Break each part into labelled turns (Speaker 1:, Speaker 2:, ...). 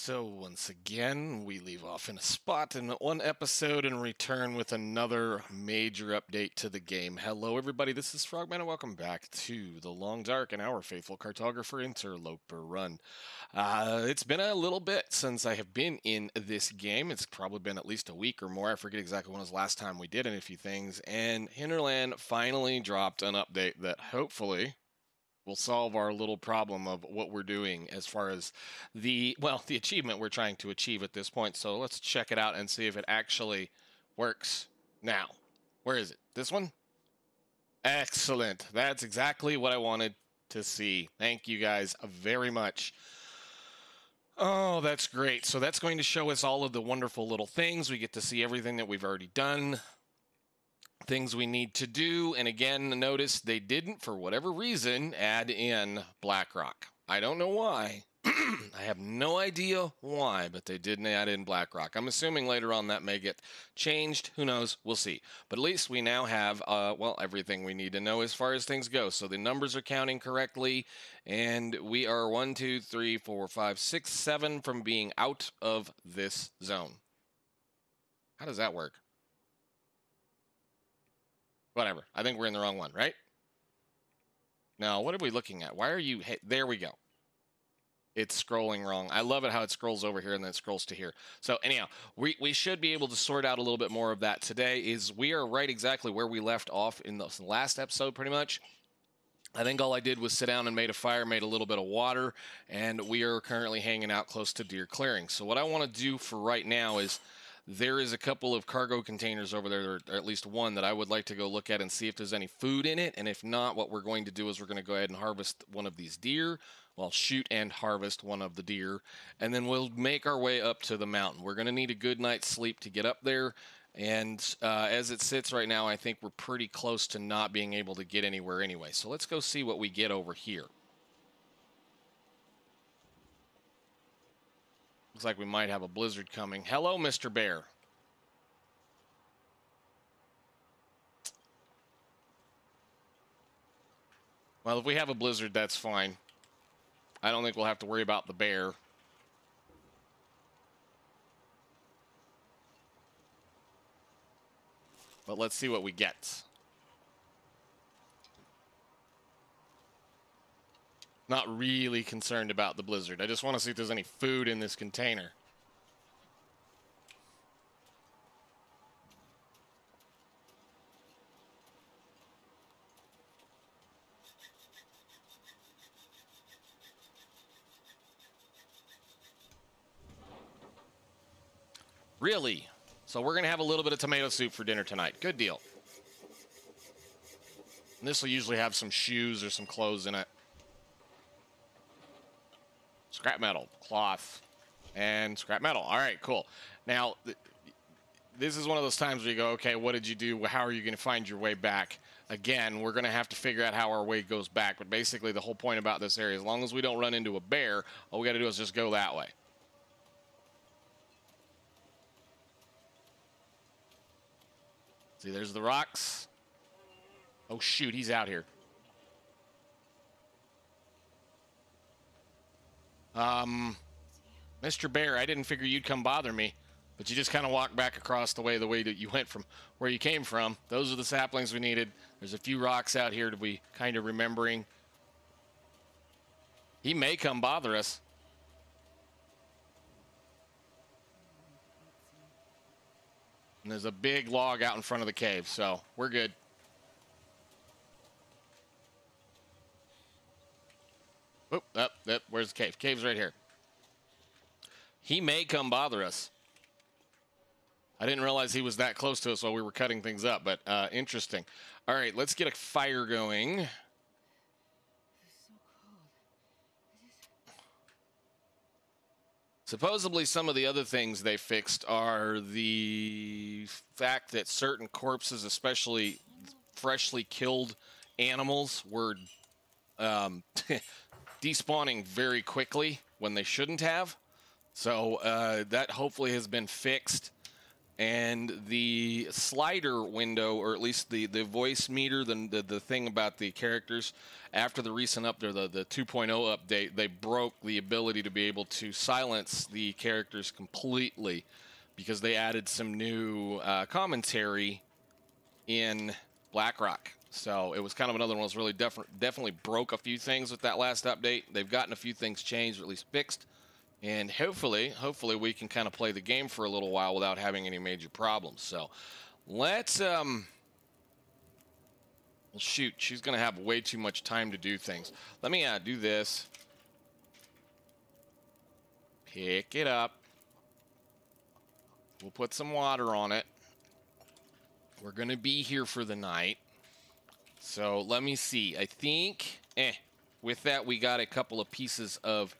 Speaker 1: So once again, we leave off in a spot in one episode and return with another major update to the game. Hello everybody, this is Frogman and welcome back to The Long Dark and our faithful Cartographer Interloper run. It's been a little bit since I have been in this game. It's probably been at least a week or more. I forget exactly when was the last time we did a few things. And Hinterland finally dropped an update that hopefully will solve our little problem of what we're doing as far as the achievement we're trying to achieve at this point. So let's check it out and see if it actually works now. Where is it? This one? Excellent. That's exactly what I wanted to see. Thank you guys very much. Oh, that's great. So that's going to show us all of the wonderful little things. We get to see everything that we've already done. Things we need to do, and again, notice they didn't, for whatever reason, add in Blackrock. I don't know why. I have no idea why, but they didn't add in Blackrock. I'm assuming later on that may get changed. Who knows? We'll see. But at least we now have, everything we need to know as far as things go. So the numbers are counting correctly, and we are 1, 2, 3, 4, 5, 6, 7 from being out of this zone. How does that work? Whatever. I think we're in the wrong one, right? Now, what are we looking at? Why are you... Hey, there we go. It's scrolling wrong. I love it how it scrolls over here and then it scrolls to here. So anyhow, we should be able to sort out a little bit more of that today. We are right exactly where we left off in the last episode, pretty much. I think all I did was sit down and made a fire, made a little bit of water, and we are currently hanging out close to Deer Clearing. So what I want to do for right now is... There is a couple of cargo containers over there, or at least one, that I would like to go look at and see if there's any food in it. And if not, what we're going to do is we're going to go ahead and harvest one of these deer. Well, shoot and harvest one of the deer. And then we'll make our way up to the mountain. We're going to need a good night's sleep to get up there. And as it sits right now, I think we're pretty close to not being able to get anywhere anyway. So let's go see what we get over here. Looks like we might have a blizzard coming. Hello, Mr. Bear. Well, if we have a blizzard, that's fine. I don't think we'll have to worry about the bear. But let's see what we get. Not really concerned about the blizzard. I just want to see if there's any food in this container. Really? So we're going to have a little bit of tomato soup for dinner tonight. Good deal. And this will usually have some shoes or some clothes in it. Scrap metal, cloth, and scrap metal. All right, cool. Now, this is one of those times where you go, okay, what did you do? How are you going to find your way back? Again, we're going to have to figure out how our way goes back. But basically, the whole point about this area, as long as we don't run into a bear, all we got to do is just go that way. See, there's the rocks. Oh, shoot, he's out here. Mr. Bear, I didn't figure you'd come bother me, but you just kind of walked back across the way that you went from where you came from. Those are the saplings we needed. There's a few rocks out here to be kind of remembering. He may come bother us. And there's a big log out in front of the cave, so we're good. Oop, where's the cave? Cave's right here. He may come bother us. I didn't realize he was that close to us while we were cutting things up, but interesting. All right, let's get a fire going.
Speaker 2: It's so cold.
Speaker 1: Supposedly some of the other things they fixed are the fact that certain corpses, especially freshly killed animals, were despawning very quickly when they shouldn't have. So that hopefully has been fixed. and the slider window, or at least the voice meter, the thing about the characters, after the recent update, the 2.0 update, they broke the ability to be able to silence the characters completely because they added some new commentary in Blackrock. So it was kind of another one that was really definitely broke a few things with that last update. They've gotten a few things changed, or at least fixed. And hopefully we can kind of play the game for a little while without having any major problems. So let's, well, shoot, she's going to have way too much time to do things. Let me do this. Pick it up. We'll put some water on it. We're going to be here for the night. So let me see. I think, with that, we got a couple of pieces of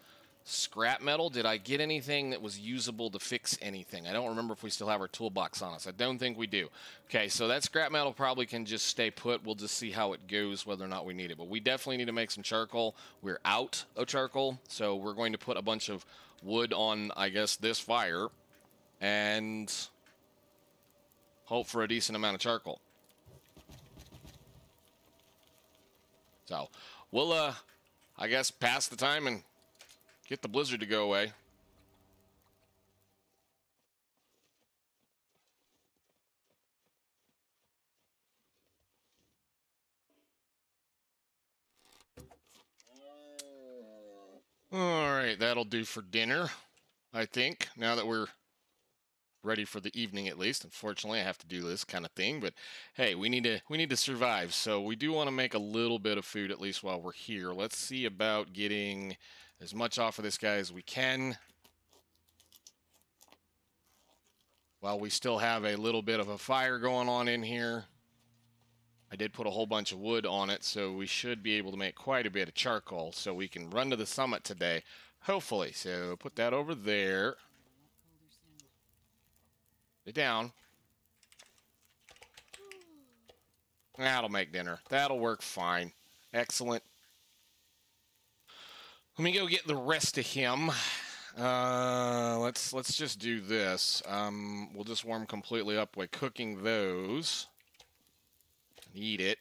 Speaker 1: scrap metal. Did I get anything that was usable to fix anything? I don't remember if we still have our toolbox on us. I don't think we do. Okay, so that scrap metal probably can just stay put. We'll just see how it goes, whether or not we need it. But we definitely need to make some charcoal. We're out of charcoal, so we're going to put a bunch of wood on, I guess, this fire and hope for a decent amount of charcoal. So we'll, I guess, pass the time and get the blizzard to go away. All right, that'll do for dinner, I think, now that we're ready for the evening at least. Unfortunately, I have to do this kind of thing, but hey, we need to survive. So we do want to make a little bit of food at least while we're here. Let's see about getting as much off of this guy as we can while we still have a little bit of a fire going on in here. I did put a whole bunch of wood on it, so we should be able to make quite a bit of charcoal so we can run to the summit today, hopefully. So put that over there. Lay down. That'll make dinner. That'll work fine. Excellent. Let me go get the rest of him. Let's just do this. We'll just warm completely up by cooking those. Eat it.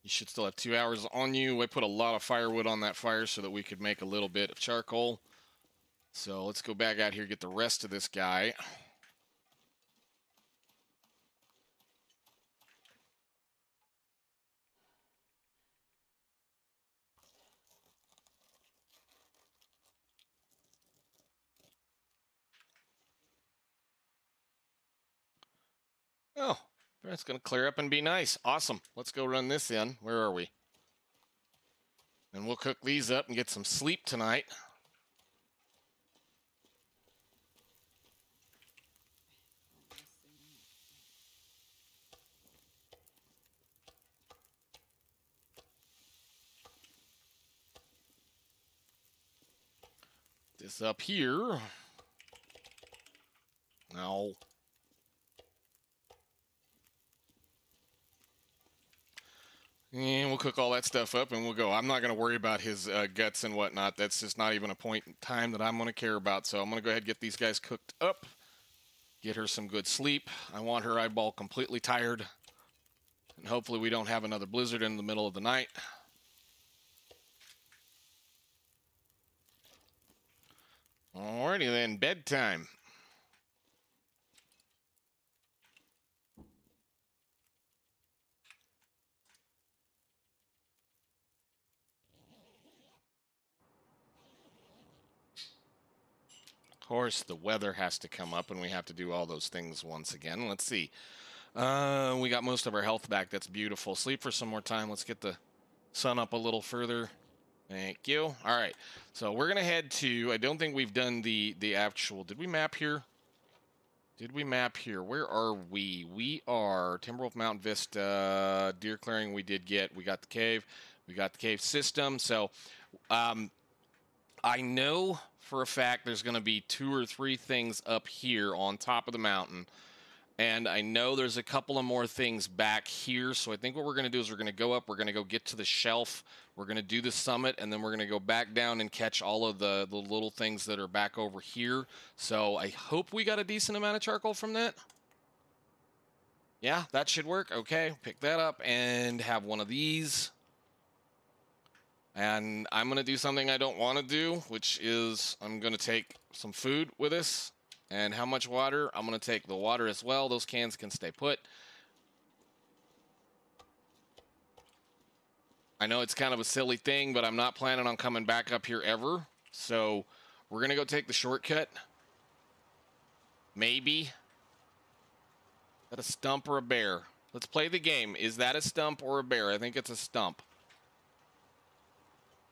Speaker 1: You should still have 2 hours on you. I put a lot of firewood on that fire so that we could make a little bit of charcoal. So let's go back out here, get the rest of this guy. Oh, that's going to clear up and be nice. Awesome. Let's go run this in. Where are we? And we'll cook these up and get some sleep tonight. This up here. No. And we'll cook all that stuff up and we'll go. I'm not going to worry about his guts and whatnot. That's just not even a point in time that I'm going to care about. So I'm going to go ahead and get these guys cooked up. Get her some good sleep. I want her eyeball completely tired. And hopefully we don't have another blizzard in the middle of the night. Alrighty then, bedtime. Of course, the weather has to come up and we have to do all those things once again. Let's see. We got most of our health back. That's beautiful. Sleep for some more time. Let's get the sun up a little further. Thank you. All right. So we're going to head to, I don't think we've done the actual, did we map here? Did we map here? Where are we? We are Timberwolf Mountain Vista, Deer Clearing we did get. We got the cave. We got the cave system. So I know for a fact there's going to be 2 or 3 things up here on top of the mountain. And I know there's a couple of more things back here, so I think what we're going to do is we're going to go up, we're going to go get to the shelf, we're going to do the summit, and then we're going to go back down and catch all of the little things that are back over here. So I hope we got a decent amount of charcoal from that. Yeah, that should work. Okay, pick that up and have one of these. And I'm going to do something I don't want to do, which is I'm going to take some food with us. And how much water? I'm going to take the water as well. Those cans can stay put. I know it's kind of a silly thing, but I'm not planning on coming back up here ever. So we're going to go take the shortcut. Maybe. Is that a stump or a bear? Let's play the game. Is that a stump or a bear? I think it's a stump.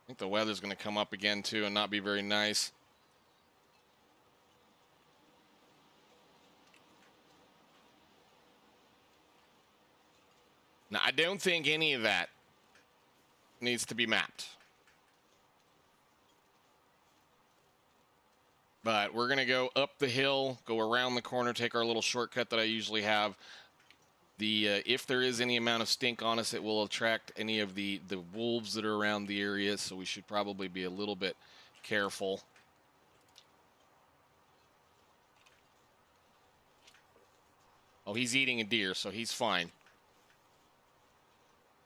Speaker 1: I think the weather's going to come up again, too, and not be very nice. Now, I don't think any of that needs to be mapped. But we're going to go up the hill, go around the corner, take our little shortcut that I usually have. If there is any amount of stink on us, it will attract any of the wolves that are around the area, so we should probably be a little bit careful. Oh, he's eating a deer, so he's fine.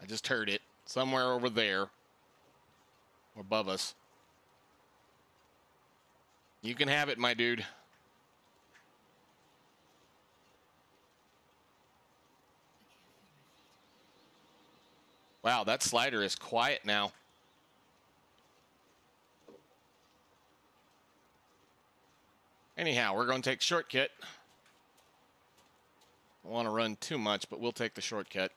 Speaker 1: I just heard it somewhere over there, or above us. You can have it, my dude. Wow, that slider is quiet now. Anyhow, we're going to take shortcut. I don't want to run too much, but we'll take the shortcut.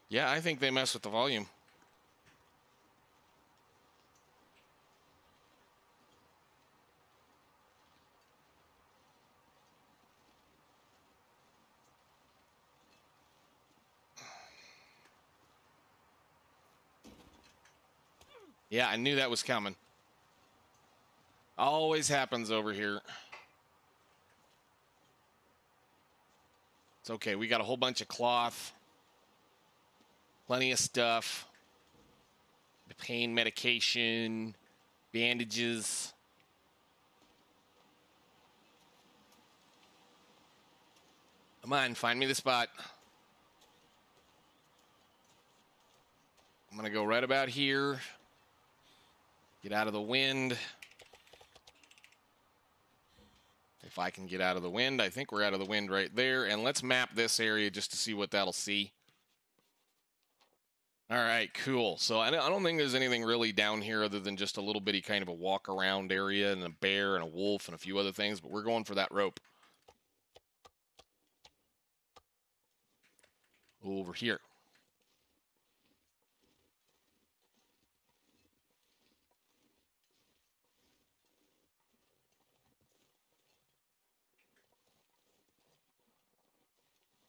Speaker 1: Yeah, I think they mess with the volume. Yeah, I knew that was coming. Always happens over here. It's okay. We got a whole bunch of cloth. Plenty of stuff. The pain medication. Bandages. Come on, find me the spot. I'm going to go right about here. Get out of the wind. If I can get out of the wind. I think we're out of the wind right there. And let's map this area just to see what that'll see. All right, cool. So I don't think there's anything really down here other than just a little bitty kind of a walk around area and a bear and a wolf and a few other things. But we're going for that rope. Over here.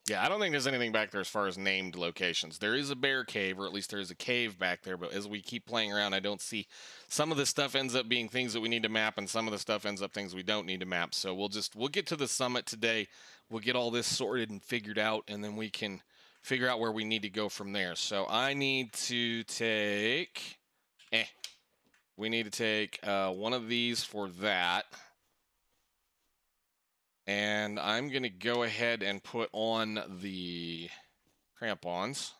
Speaker 1: Yeah, I don't think there's anything back there as far as named locations. There is a bear cave, or at least there is a cave back there, but as we keep playing around, I don't see... Some of this stuff ends up being things that we need to map, and some of the stuff ends up things we don't need to map. So we'll get to the summit today. We'll get all this sorted and figured out, and then we can figure out where we need to go from there. So I need to take... We need to take one of these for that. And I'm going to go ahead and put on the crampons,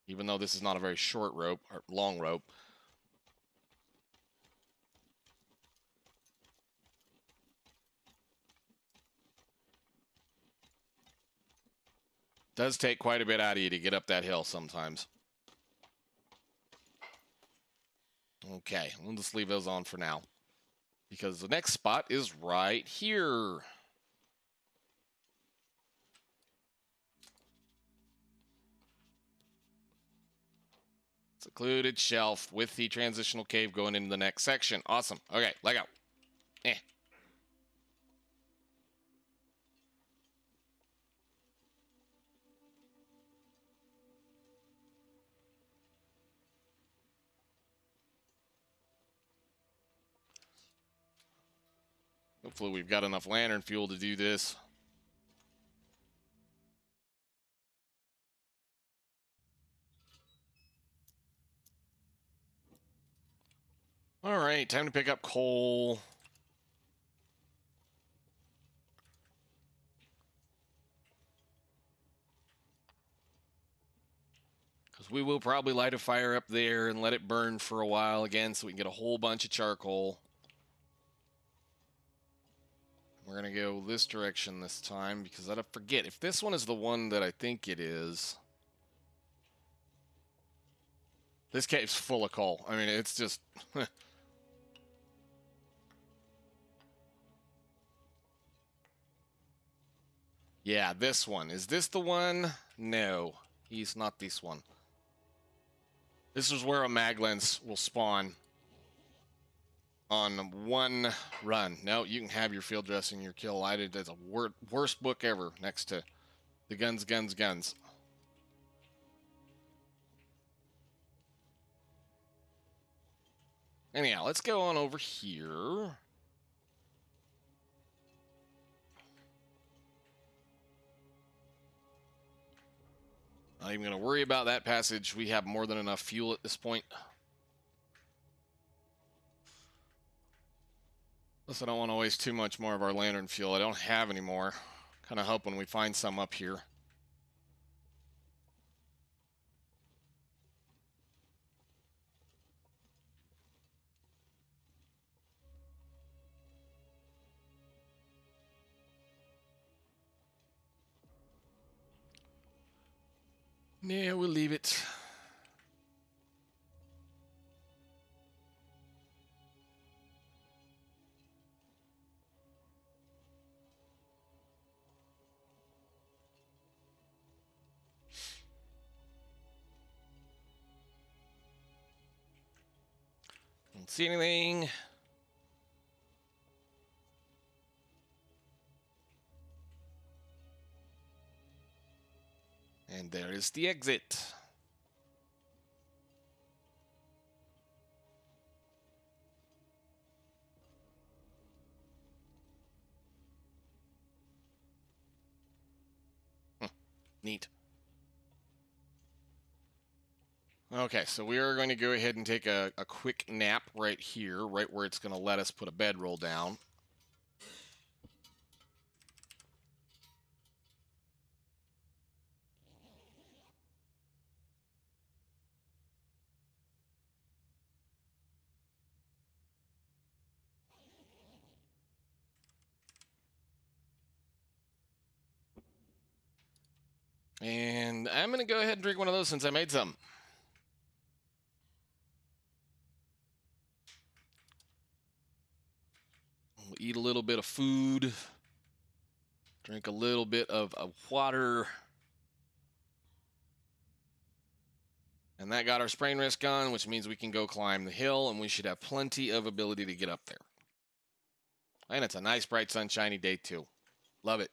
Speaker 1: even though this is not a very short rope, or long rope. Does take quite a bit out of you to get up that hill sometimes. Okay, we'll just leave those on for now, because the next spot is right here. Secluded shelf with the transitional cave going into the next section. Awesome. Okay, let go. Hopefully we've got enough lantern fuel to do this. All right, time to pick up coal. Because we will probably light a fire up there and let it burn for a while again so we can get a whole bunch of charcoal. We're going to go this direction this time because I forget if this one is the one that I think it is. This cave's full of coal. I mean, it's just... Yeah, this one. Is this the one? No, he's not this one. This is where a mag lens will spawn on one run. No, you can have your field dressing, your kill lighted. That's a worst book ever next to the guns, guns, guns. Anyhow, let's go on over here. Not even going to worry about that passage. We have more than enough fuel at this point. Plus, I don't want to waste too much more of our lantern fuel. I don't have any more. Kind of hoping we find some up here. Yeah, we'll leave it. Don't see anything. And there is the exit. Neat. Okay, so we are going to go ahead and take a quick nap right here, right where it's going to let us put a bedroll down. And I'm going to go ahead and drink one of those since I made some. We'll eat a little bit of food. Drink a little bit of water. And that got our sprain risk on, which means we can go climb the hill, and we should have plenty of ability to get up there. And it's a nice, bright, sunshiny day, too. Love it.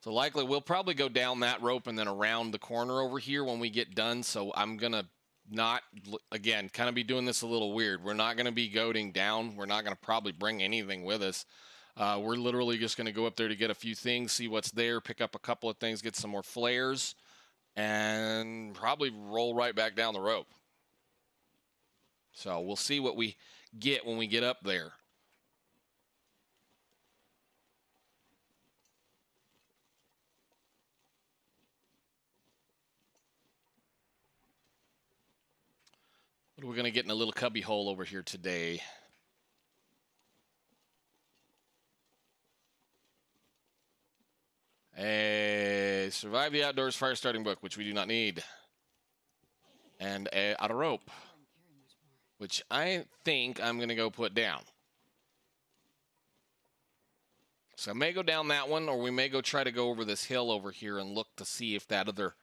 Speaker 1: So likely we'll probably go down that rope and then around the corner over here when we get done. So I'm going to not, again, kind of be doing this a little weird. We're not going to be goading down. We're not going to probably bring anything with us. We're literally just going to go up there to get a few things, see what's there, pick up a couple of things, get some more flares, and probably roll right back down the rope. So we'll see what we get when we get up there. What are we going to get in a little cubby hole over here today? A Survive the Outdoors Fire Starting Book, which we do not need. And a rope, which I think I'm going to go put down. So I may go down that one, or we may go try to go over this hill over here and look to see if that other...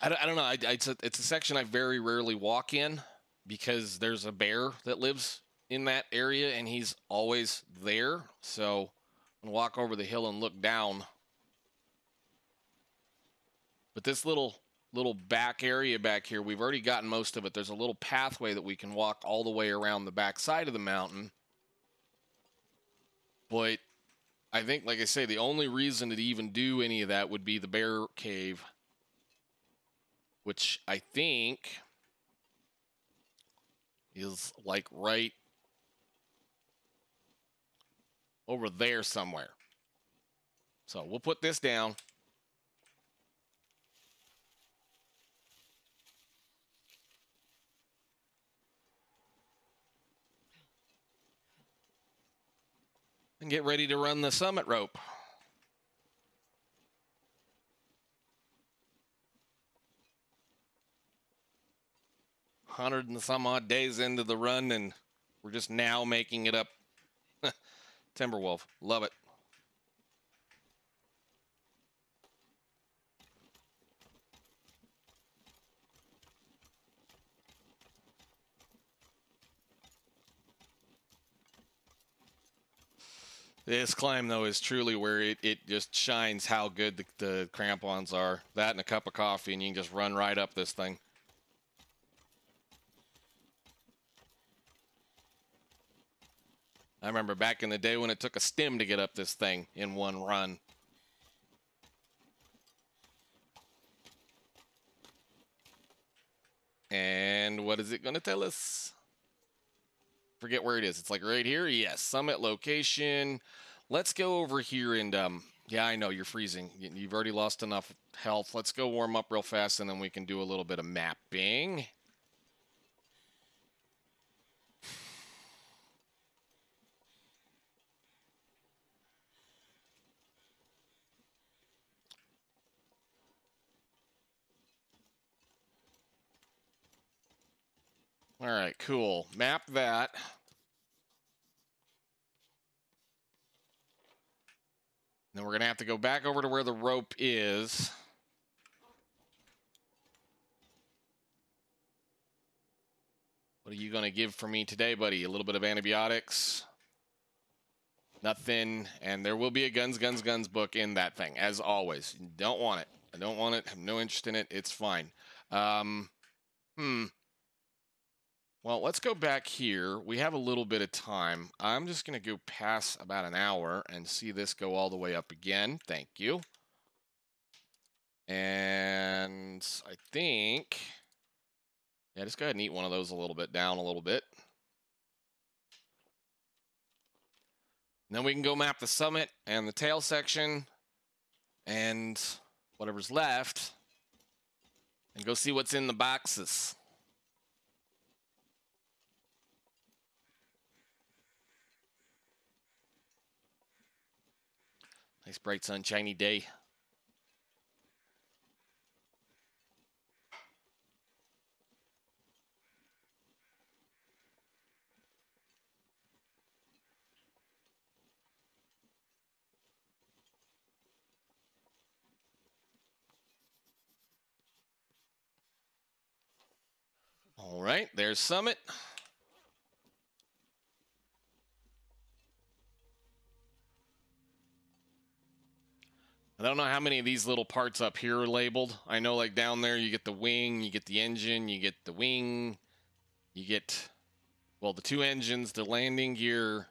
Speaker 1: I don't know. It's a section I very rarely walk in because there's a bear that lives in that area, and he's always there. So I'm going to walk over the hill and look down. But this little little back area back here. We've already gotten most of it. There's a little pathway that we can walk all the way around the back side of the mountain. But I think, like I say, the only reason to even do any of that would be the bear cave, which I think is like right over there somewhere. So we'll put this down. And get ready to run the summit rope. Hundred and some odd days into the run, and we're just now making it up. Timberwolf, love it. This climb, though, is truly where it just shines how good the crampons are. That and a cup of coffee, and you can just run right up this thing. I remember back in the day when it took a stim to get up this thing in one run. And what is it going to tell us? Forget where it is. It's like right here. Yes, summit location. Let's go over here and, yeah, I know you're freezing. You've already lost enough health. Let's go warm up real fast, and then we can do a little bit of mapping. All right, cool. Map that. Then we're going to have to go back over to where the rope is. What are you going to give for me today, buddy? A little bit of antibiotics? Nothing. And there will be a guns book in that thing, as always. Don't want it. I don't want it. Have no interest in it. It's fine. Well, let's go back here. We have a little bit of time. I'm just going to go past about an hour and see this go all the way up again. Thank you. And I think, yeah, just go ahead and eat one of those a little bit down a little bit. And then we can go map the summit and the tail section and whatever's left and go see what's in the boxes. Nice bright sunshiny day. All right, there's Summit. I don't know how many of these little parts up here are labeled. I know like down there you get the wing, you get the engine, you get the wing, you get, well, the two engines, the landing gear.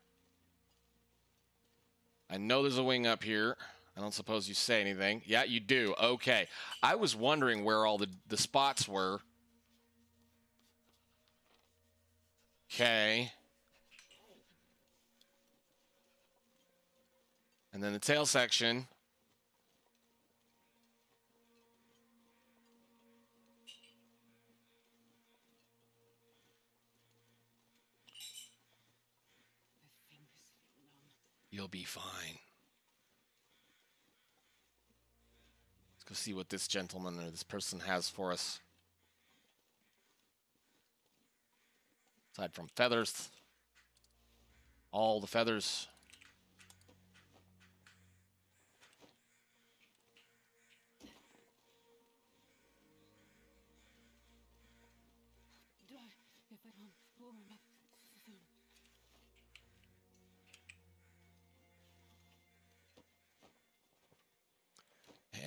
Speaker 1: I know there's a wing up here. I don't suppose you say anything. Yeah, you do. Okay. I was wondering where all the spots were. Okay. And then the tail section. You'll be fine. Let's go see what this gentleman or this person has for us. Aside from feathers. All the feathers.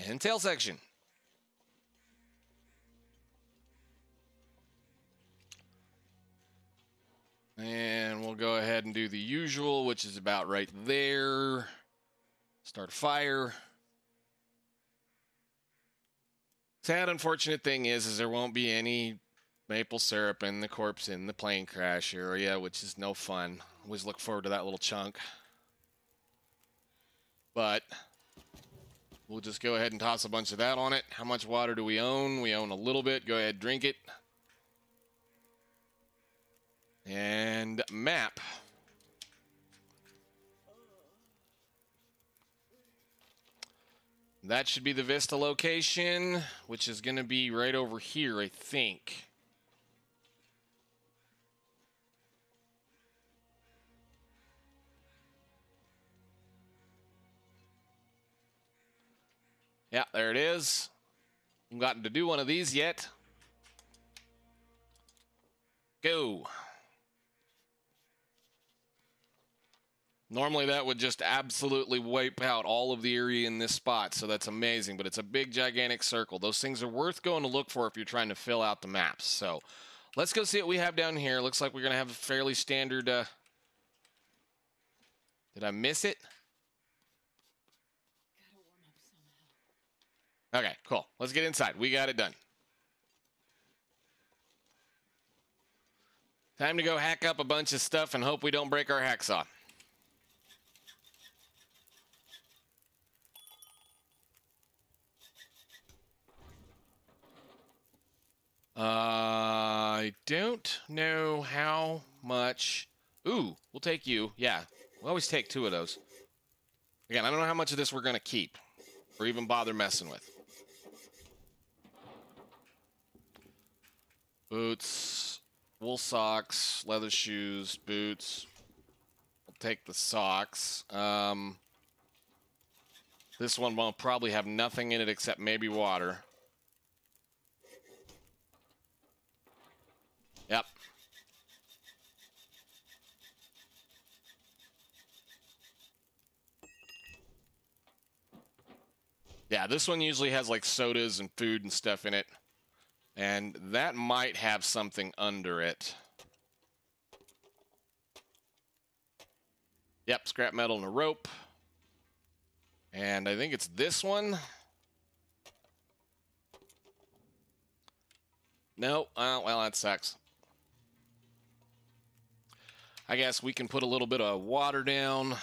Speaker 1: And tail section. do the usual, which is about right there. Start a fire. Sad, unfortunate thing is there won't be any maple syrup in the corpse in the plane crash area, which is no fun. Always look forward to that little chunk. But we'll just go ahead and toss a bunch of that on it. How much water do we own? We own a little bit. Go ahead, drink it. And map. That should be the Vista location, which is going to be right over here, I think. Yeah, there it is. Haven't gotten to do one of these yet. Go. Normally that would just absolutely wipe out all of the area in this spot, so that's amazing, but it's a big, gigantic circle. Those things are worth going to look for if you're trying to fill out the maps. So let's go see what we have down here. Looks like we're going to have a fairly standard... Did I miss it? Okay, cool. Let's get inside. We got it done. Time to go hack up a bunch of stuff and hope we don't break our hacksaw. I don't know how much... Ooh, we'll take you. Yeah, we'll always take 2 of those. Again, I don't know how much of this we're going to keep or even bother messing with. Boots, wool socks, leather shoes, boots. We'll take the socks. This one will probably have nothing in it except maybe water. Yep. Yeah, this one usually has like sodas and food and stuff in it. And that might have something under it. Yep, scrap metal and a rope. And I think it's this one. No, well, that sucks. I guess we can put a little bit of water down.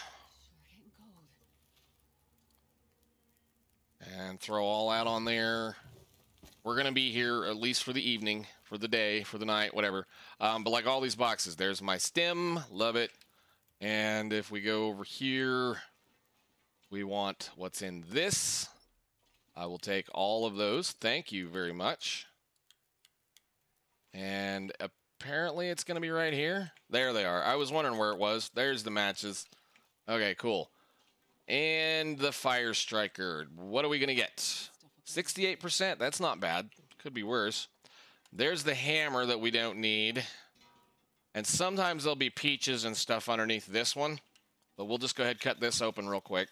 Speaker 1: And throw all that on there. We're going to be here at least for the evening, for the day, for the night, whatever. But like all these boxes, there's my stem. Love it. And if we go over here, we want what's in this. I will take all of those. Thank you very much. And apparently it's going to be right here. There they are. I was wondering where it was. There's the matches. Okay, cool. And the fire striker. What are we going to get? 68%. That's not bad. Could be worse. There's the hammer that we don't need. And sometimes there'll be peaches and stuff underneath this one. But we'll just go ahead and cut this open real quick.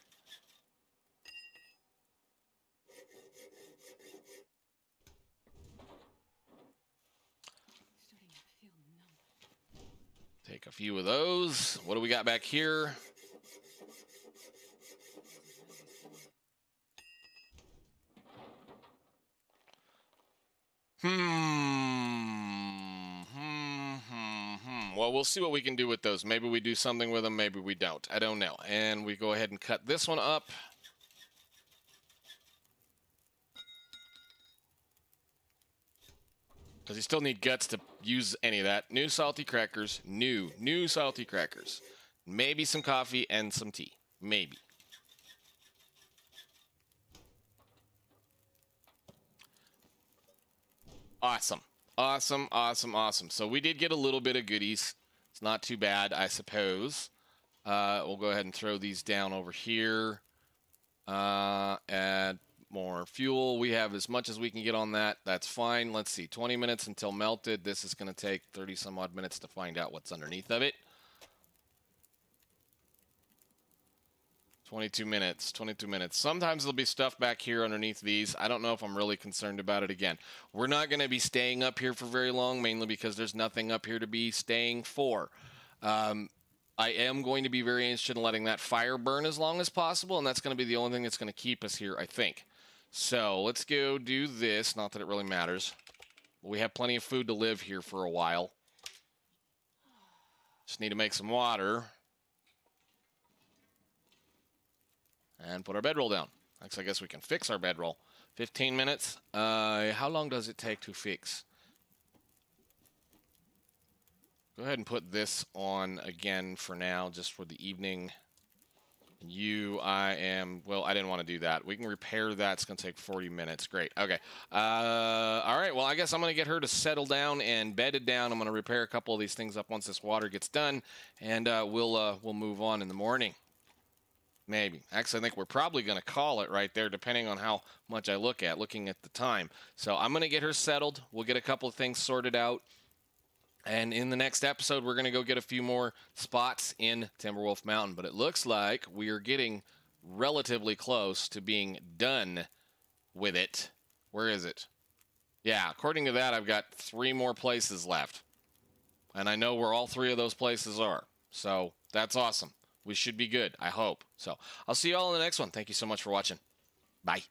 Speaker 1: Take a few of those. What do we got back here? Well, we'll see what we can do with those. Maybe we do something with them, maybe we don't. I don't know. And we go ahead and cut this one up. Because you still need guts to use any of that. New salty crackers. New salty crackers. Maybe some coffee and some tea. Maybe. Awesome. Awesome, awesome, awesome. So we did get a little bit of goodies. It's not too bad, I suppose. We'll go ahead and throw these down over here. Add more fuel. We have as much as we can get on that. That's fine. Let's see. 20 minutes until melted. This is going to take 30 some odd minutes to find out what's underneath of it. 22 minutes, 22 minutes. Sometimes there'll be stuff back here underneath these. I don't know if I'm really concerned about it again. We're not going to be staying up here for very long, mainly because there's nothing up here to be staying for. I am going to be very interested in letting that fire burn as long as possible, and that's going to be the only thing that's going to keep us here, I think. So let's go do this. Not that it really matters. We have plenty of food to live here for a while. Just need to make some water. And put our bedroll down. Actually, I guess we can fix our bedroll. 15 minutes. How long does it take to fix? Go ahead and put this on again for now, just for the evening. Well, I didn't want to do that. We can repair that. It's going to take 40 minutes. Great. Okay. All right. Well, I guess I'm going to get her to settle down and bedded down. I'm going to repair a couple of these things up once this water gets done, and we'll move on in the morning. Maybe. Actually, I think we're probably going to call it right there, depending on how much I looking at the time. So I'm going to get her settled. We'll get a couple of things sorted out. And in the next episode, we're going to go get a few more spots in Timberwolf Mountain. But it looks like we are getting relatively close to being done with it. Where is it? Yeah, according to that, I've got 3 more places left. And I know where all 3 of those places are. So that's awesome. We should be good, I hope. So I'll see you all in the next one. Thank you so much for watching. Bye.